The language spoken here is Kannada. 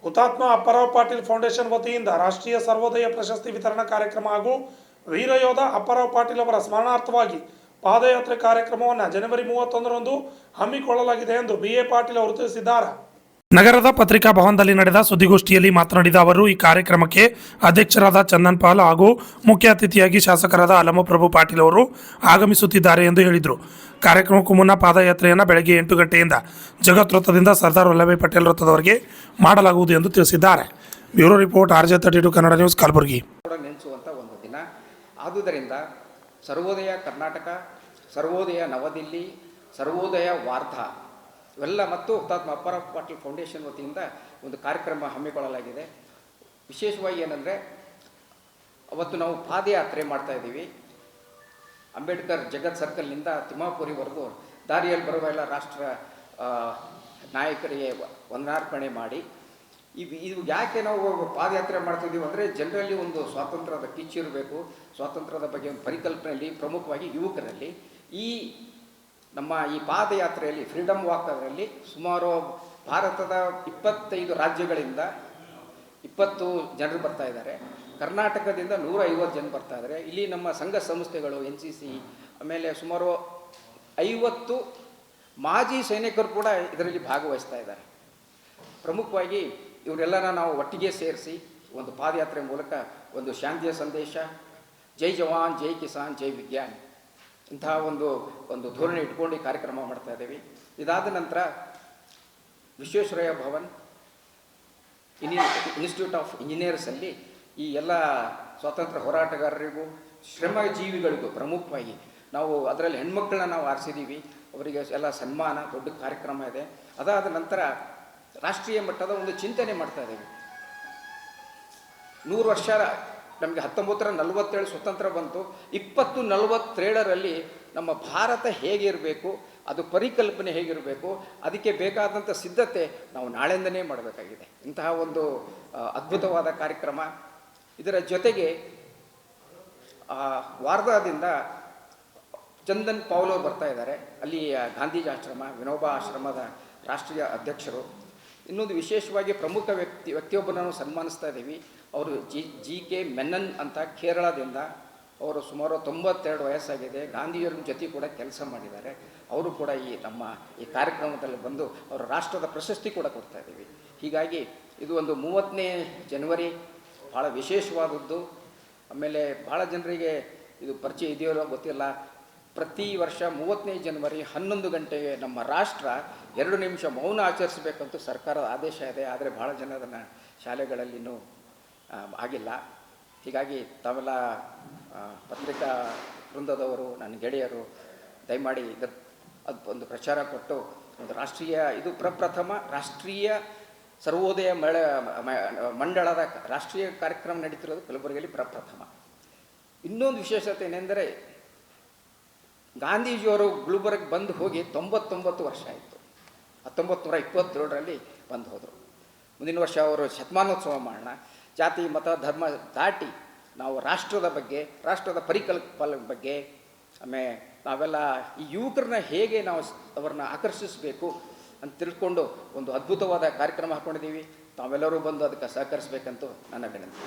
ಹುತಾತ್ಮ ಅಪ್ಪಾರಾವ್ ಪಾಟೀಲ್ ಫೌಂಡೇಶನ್ ವತಿಯಿಂದ ರಾಷ್ಟ್ರೀಯ ಸರ್ವೋದಯ ಪ್ರಶಸ್ತಿ ವಿತರಣಾ ಕಾರ್ಯಕ್ರಮ ಹಾಗೂ ವೀರಯೋಧ ಅಪ್ಪಾರಾವ್ ಪಾಟೀಲ್ ಅವರ ಸ್ಮರಣಾರ್ಥವಾಗಿ ಪಾದಯಾತ್ರೆ ಕಾರ್ಯಕ್ರಮವನ್ನು ಜನವರಿ 31ರಂದು ಹಮ್ಮಿಕೊಳ್ಳಲಾಗಿದೆ ಎಂದು BA ಪಾಟೀಲ್ ಅವರು ತಿಳಿಸಿದ್ದಾರೆ. ನಗರದ ಪತ್ರಿಕಾ ಭವನದಲ್ಲಿ ನಡೆದ ಸುದ್ದಿಗೋಷ್ಠಿಯಲ್ಲಿ ಮಾತನಾಡಿದ ಅವರು, ಈ ಕಾರ್ಯಕ್ರಮಕ್ಕೆ ಅಧ್ಯಕ್ಷರಾದ ಚಂದನ್ ಪಾಲ್ ಹಾಗೂ ಮುಖ್ಯ ಅತಿಥಿಯಾಗಿ ಶಾಸಕರಾದ ಅಲಮಪ್ರಭು ಪಾಟೀಲ್ ಅವರು ಆಗಮಿಸುತ್ತಿದ್ದಾರೆ ಎಂದು ಹೇಳಿದರು. ಕಾರ್ಯಕ್ರಮಕ್ಕೂ ಮುನ್ನ ಪಾದಯಾತ್ರೆಯನ್ನು ಬೆಳಗ್ಗೆ 8 ಗಂಟೆಯಿಂದ ಜಗತ್ ವೃತ್ತದಿಂದ ಸರ್ದಾರ್ ವಲ್ಲಭಾಯ್ ಪಟೇಲ್ ವೃತ್ತದವರೆಗೆ ಮಾಡಲಾಗುವುದು ಎಂದು ತಿಳಿಸಿದ್ದಾರೆ. Bureau report RJ32 Kannada news, Kalaburagi. ನೆನೆಸುವಂಥ ಒಂದು ದಿನ ಆದುದರಿಂದ ಸರ್ವೋದಯ ಕರ್ನಾಟಕ, ಸರ್ವೋದಯ ನವದಿಲ್ಲಿ, ಸರ್ವೋದಯ ವಾರ್ತಾ ಇವೆಲ್ಲ ಮತ್ತು ಹುತಾತ್ಮ ಅಪ್ಪಾರಾವ್ ಪಾಟೀಲ್ ಫೌಂಡೇಶನ್ ವತಿಯಿಂದ ಒಂದು ಕಾರ್ಯಕ್ರಮ ಹಮ್ಮಿಕೊಳ್ಳಲಾಗಿದೆ. ವಿಶೇಷವಾಗಿ ಏನಂದರೆ, ಅವತ್ತು ನಾವು ಪಾದಯಾತ್ರೆ ಮಾಡ್ತಾಯಿದ್ದೀವಿ. ಅಂಬೇಡ್ಕರ್ ಜಗತ್ ಸರ್ಕಲ್ನಿಂದ ತಿಮ್ಮಾಪುರಿವರೆಗೂ ದಾರಿಯಲ್ಲಿ ಬರುವ ಎಲ್ಲ ರಾಷ್ಟ್ರ ನಾಯಕರಿಗೆ ವಂದನಾರ್ಪಣೆ ಮಾಡಿ ಇದು ಯಾಕೆ ನಾವು ಪಾದಯಾತ್ರೆ ಮಾಡ್ತಿದ್ದೀವಿ ಅಂದರೆ, ಜನರಲ್ಲಿ ಒಂದು ಸ್ವಾತಂತ್ರ್ಯದ ಕಿಚ್ಚಿರಬೇಕು, ಸ್ವಾತಂತ್ರ್ಯದ ಬಗ್ಗೆ ಒಂದು ಪರಿಕಲ್ಪನೆಯಲ್ಲಿ ಪ್ರಮುಖವಾಗಿ ಯುವಕರಲ್ಲಿ ನಮ್ಮ ಈ ಪಾದಯಾತ್ರೆಯಲ್ಲಿ ಫ್ರೀಡಮ್ ವಾಕ್ ಅದರಲ್ಲಿ ಸುಮಾರು ಭಾರತದ 25 ರಾಜ್ಯಗಳಿಂದ 20 ಜನರು ಬರ್ತಾ ಇದ್ದಾರೆ. ಕರ್ನಾಟಕದಿಂದ 150 ಜನ ಬರ್ತಾ ಇದ್ದಾರೆ. ಇಲ್ಲಿ ನಮ್ಮ ಸಂಘ ಸಂಸ್ಥೆಗಳು NCC, ಆಮೇಲೆ ಸುಮಾರು 50 ಮಾಜಿ ಸೈನಿಕರು ಕೂಡ ಇದರಲ್ಲಿ ಭಾಗವಹಿಸ್ತಾ ಇದ್ದಾರೆ. ಪ್ರಮುಖವಾಗಿ ಇವರೆಲ್ಲರ ನಾವು ಒಟ್ಟಿಗೆ ಸೇರಿಸಿ ಒಂದು ಪಾದಯಾತ್ರೆ ಮೂಲಕ ಒಂದು ಶಾಂತಿಯ ಸಂದೇಶ, ಜೈ ಜವಾನ್, ಜೈ ಕಿಸಾನ್, ಜೈ ವಿಜ್ಞಾನ್ ಇಂತಹ ಒಂದು ಧೋರಣೆ ಇಟ್ಕೊಂಡು ಈ ಕಾರ್ಯಕ್ರಮ ಮಾಡ್ತಾ ಇದ್ದೀವಿ. ಇದಾದ ನಂತರ ವಿಶ್ವೇಶ್ವರಯ್ಯ ಭವನ್ ಇನ್ಸ್ಟಿಟ್ಯೂಟ್ ಆಫ್ ಇಂಜಿನಿಯರ್ಸಲ್ಲಿ ಈ ಎಲ್ಲ ಸ್ವಾತಂತ್ರ್ಯ ಹೋರಾಟಗಾರರಿಗೂ ಶ್ರಮಜೀವಿಗಳಿಗೂ ಪ್ರಮುಖವಾಗಿ ನಾವು ಅದರಲ್ಲಿ ಹೆಣ್ಮಕ್ಳನ್ನ ನಾವು ಆರಿಸಿದ್ದೀವಿ. ಅವರಿಗೆ ಎಲ್ಲ ಸನ್ಮಾನ, ದೊಡ್ಡ ಕಾರ್ಯಕ್ರಮ ಇದೆ. ಅದಾದ ನಂತರ ರಾಷ್ಟ್ರೀಯ ಮಟ್ಟದ ಒಂದು ಚಿಂತನೆ ಮಾಡ್ತಾ ಇದ್ದೀವಿ. 100 ವರ್ಷ ನಮಗೆ 1947 ಸ್ವತಂತ್ರ ಬಂತು. 2047ರಲ್ಲಿ ನಮ್ಮ ಭಾರತ ಹೇಗಿರಬೇಕು, ಅದು ಪರಿಕಲ್ಪನೆ ಹೇಗಿರಬೇಕು, ಅದಕ್ಕೆ ಬೇಕಾದಂಥ ಸಿದ್ಧತೆ ನಾವು ನಾಳೆಯಿಂದನೇ ಮಾಡಬೇಕಾಗಿದೆ. ಇಂತಹ ಒಂದು ಅದ್ಭುತವಾದ ಕಾರ್ಯಕ್ರಮ. ಇದರ ಜೊತೆಗೆ ವಾರ್ಧಾದಿಂದ ಚಂದನ್ ಪೌಲ್ ಅವರು ಬರ್ತಾ ಇದ್ದಾರೆ. ಅಲ್ಲಿ ಗಾಂಧೀಜಿ ಆಶ್ರಮ, ವಿನೋಬಾ ಆಶ್ರಮದ ರಾಷ್ಟ್ರೀಯ ಅಧ್ಯಕ್ಷರು. ಇನ್ನೊಂದು ವಿಶೇಷವಾಗಿ ಪ್ರಮುಖ ವ್ಯಕ್ತಿಯೊಬ್ಬರನ್ನು ಸನ್ಮಾನಿಸ್ತಾ ಇದ್ದೀವಿ. ಅವರು GK ಮೆನನ್ ಅಂತ ಕೇರಳದಿಂದ. ಅವರು ಸುಮಾರು 92 ವಯಸ್ಸಾಗಿದೆ. ಗಾಂಧಿಯವರ ಜೊತೆ ಕೂಡ ಕೆಲಸ ಮಾಡಿದ್ದಾರೆ. ಅವರು ಕೂಡ ನಮ್ಮ ಈ ಕಾರ್ಯಕ್ರಮದಲ್ಲಿ ಬಂದು ಅವರ ರಾಷ್ಟ್ರದ ಪ್ರಶಸ್ತಿ ಕೂಡ ಕೊಡ್ತಾ ಇದ್ದೀವಿ. ಹೀಗಾಗಿ ಇದು ಒಂದು 30ನೇ ಜನವರಿ ಭಾಳ ವಿಶೇಷವಾದದ್ದು. ಆಮೇಲೆ ಭಾಳ ಜನರಿಗೆ ಇದು ಪರಿಚಯ ಇದೆಯೋ ಗೊತ್ತಿಲ್ಲ. ಪ್ರತಿ ವರ್ಷ 30ನೇ ಜನವರಿ 11 ಗಂಟೆಗೆ ನಮ್ಮ ರಾಷ್ಟ್ರ 2 ನಿಮಿಷ ಮೌನ ಆಚರಿಸಬೇಕಂತ ಸರ್ಕಾರದ ಆದೇಶ ಇದೆ. ಆದರೆ ಭಾಳ ಜನ ಅದನ್ನು ಶಾಲೆಗಳಲ್ಲಿನೂ ಆಗಿಲ್ಲ. ಹೀಗಾಗಿ ತಾವೆಲ್ಲ ಪತ್ರಿಕಾ ವೃಂದದವರು, ನನ್ನ ಗೆಳೆಯರು ದಯಮಾಡಿ ಒಂದು ಪ್ರಚಾರ ಕೊಟ್ಟು ಒಂದು ರಾಷ್ಟ್ರೀಯ, ಇದು ಪ್ರಪ್ರಥಮ ರಾಷ್ಟ್ರೀಯ ಸರ್ವೋದಯ ಮಂಡಳದ ರಾಷ್ಟ್ರೀಯ ಕಾರ್ಯಕ್ರಮ ನಡೀತಿರೋದು ಕಲಬುರಗಿಯಲ್ಲಿ ಪ್ರಪ್ರಥಮ. ಇನ್ನೊಂದು ವಿಶೇಷತೆ ಏನೆಂದರೆ, ಗಾಂಧೀಜಿಯವರು ಗುಲ್ಬರ್ಗ್ ಬಂದು ಹೋಗಿ 99 ವರ್ಷ ಆಯಿತು. 1927ರಲ್ಲಿ ಬಂದು ಹೋದರು. ಮುಂದಿನ ವರ್ಷ ಅವರು ಶತಮಾನೋತ್ಸವ ಮಾಡೋಣ. ಜಾತಿ ಮತ ಧರ್ಮ ದಾಟಿ ನಾವು ರಾಷ್ಟ್ರದ ಬಗ್ಗೆ, ರಾಷ್ಟ್ರದ ಪರಿಕಲ್ಪನೆ ಬಗ್ಗೆ, ಆಮೇಲೆ ನಾವೆಲ್ಲ ಈ ಯುವಕರನ್ನ ಹೇಗೆ ನಾವು ಅವ್ರನ್ನ ಆಕರ್ಷಿಸಬೇಕು ಅಂತ ತಿಳ್ಕೊಂಡು ಒಂದು ಅದ್ಭುತವಾದ ಕಾರ್ಯಕ್ರಮ ಹಾಕ್ಕೊಂಡಿದ್ದೀವಿ. ತಾವೆಲ್ಲರೂ ಬಂದು ಅದಕ್ಕೆ ಸಹಕರಿಸಬೇಕಂತೂ ನನ್ನ ವಿನಂತಿ.